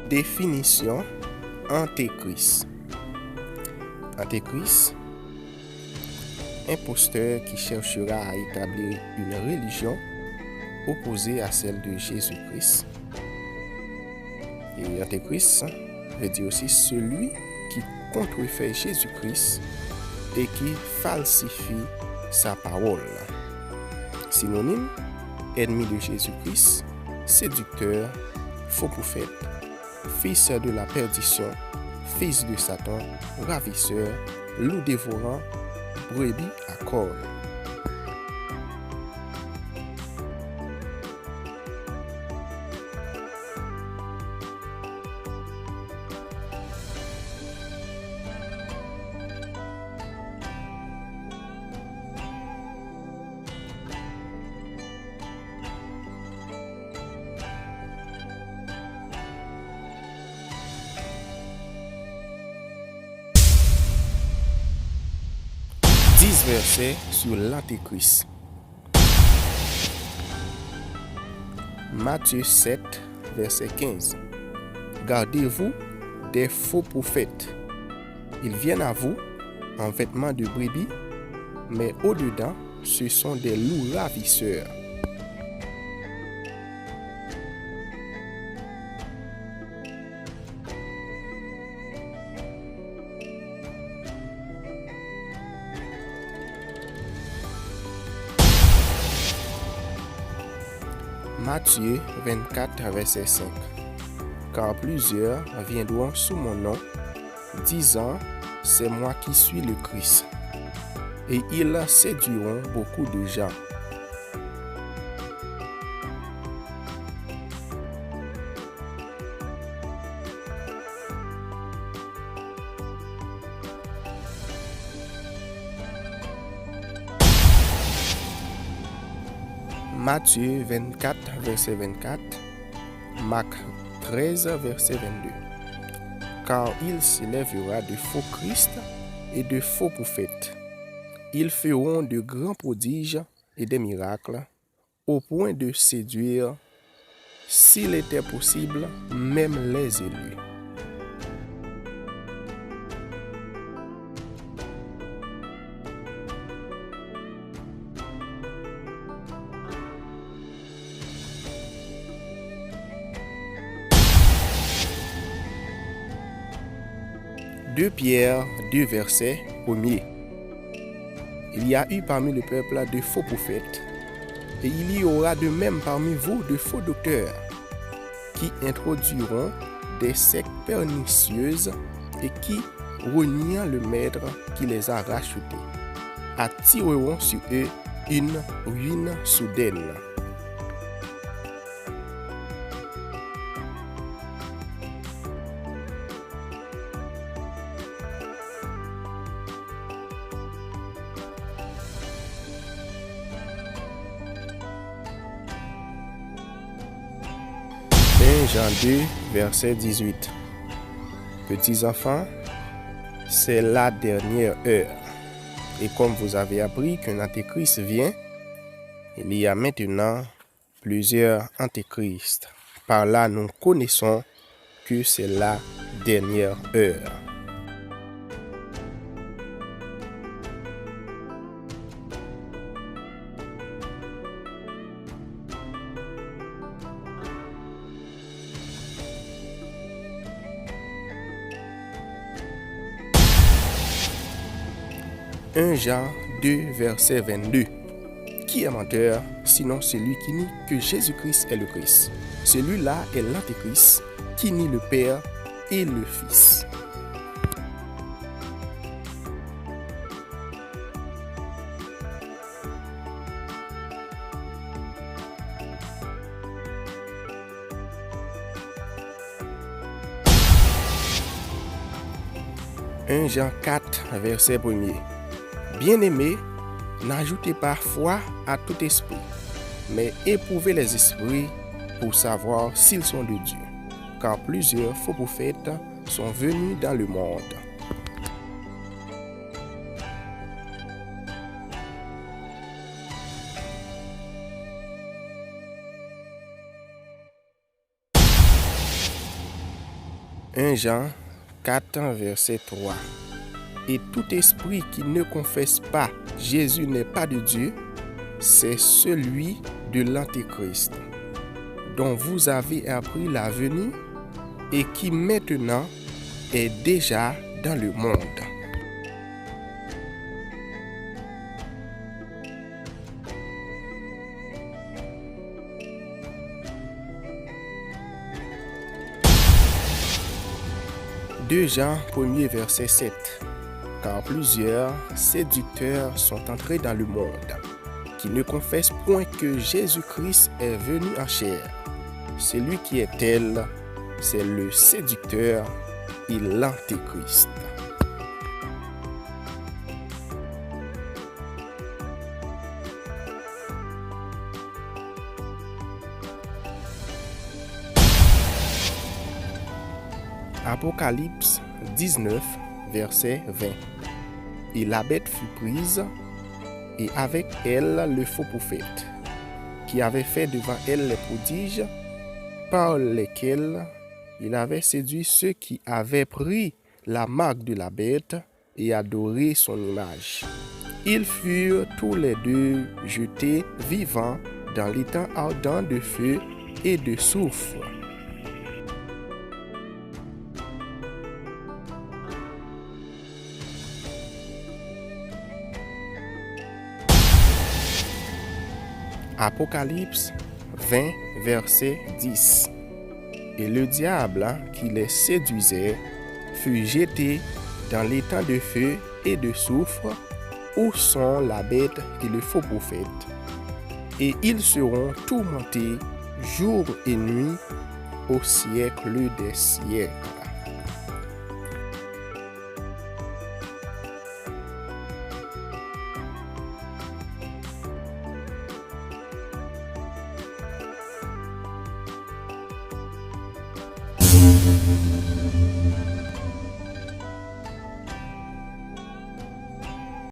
Définition Antéchrist. Antéchrist, imposteur qui cherchera à établir une religion opposée à celle de Jésus-Christ. Et Antéchrist veut dire aussi celui qui contrefait Jésus-Christ et qui falsifie sa parole. Synonyme, ennemi de Jésus-Christ, séducteur, faux prophète, fils de la perdition, fils de Satan, ravisseur, loup dévorant, brebis à cornes. Versets sur l'Antéchrist. Matthieu 7, verset 15. Gardez-vous des faux prophètes. Ils viennent à vous en vêtements de brebis, mais au-dedans, ce sont des loups ravisseurs. Matthieu 24, verset 5. Car plusieurs viendront sous mon nom, disant, c'est moi qui suis le Christ. Et ils séduiront beaucoup de gens. Matthieu 24, verset 24, Marc 13, verset 22. Car il s'élèvera de faux Christ et de faux prophètes. Ils feront de grands prodiges et des miracles, au point de séduire, s'il était possible, même les élus. Deux Pierre 2 versets 1er. Il y a eu parmi le peuple de faux prophètes, et il y aura de même parmi vous de faux docteurs, qui introduiront des sectes pernicieuses et qui, reniant le maître qui les a rachetés, attireront sur eux une ruine soudaine. Jean 2, verset 18. Petits enfants, c'est la dernière heure. Et comme vous avez appris qu'un antéchrist vient, il y a maintenant plusieurs antéchrists. Par là, nous connaissons que c'est la dernière heure. Jean 2, verset 22. Qui est menteur, sinon celui qui nie que Jésus-Christ est le Christ? Celui-là est l'Antéchrist, qui nie le Père et le Fils. Jean 4, verset 1er. Bien-aimés, n'ajoutez pas foi à tout esprit, mais éprouvez les esprits pour savoir s'ils sont de Dieu, car plusieurs faux prophètes sont venus dans le monde. 1 Jean 4, verset 3. Et tout esprit qui ne confesse pas Jésus n'est pas de Dieu, c'est celui de l'Antéchrist, dont vous avez appris la venue et qui maintenant est déjà dans le monde. « 2 Jean 1er verset 7. Car plusieurs séducteurs sont entrés dans le monde, qui ne confessent point que Jésus-Christ est venu en chair. Celui qui est tel, c'est le séducteur et l'Antéchrist. » Apocalypse 19, verset 20. Et la bête fut prise, et avec elle le faux prophète, qui avait fait devant elle les prodiges, par lesquels il avait séduit ceux qui avaient pris la marque de la bête et adoré son image. Ils furent tous les deux jetés vivants dans l'étang ardent de feu et de soufre. Apocalypse 20, verset 10. Et le diable qui les séduisait fut jeté dans l'étang de feu et de soufre, où sont la bête et le faux prophète. Et ils seront tourmentés jour et nuit au siècle des siècles.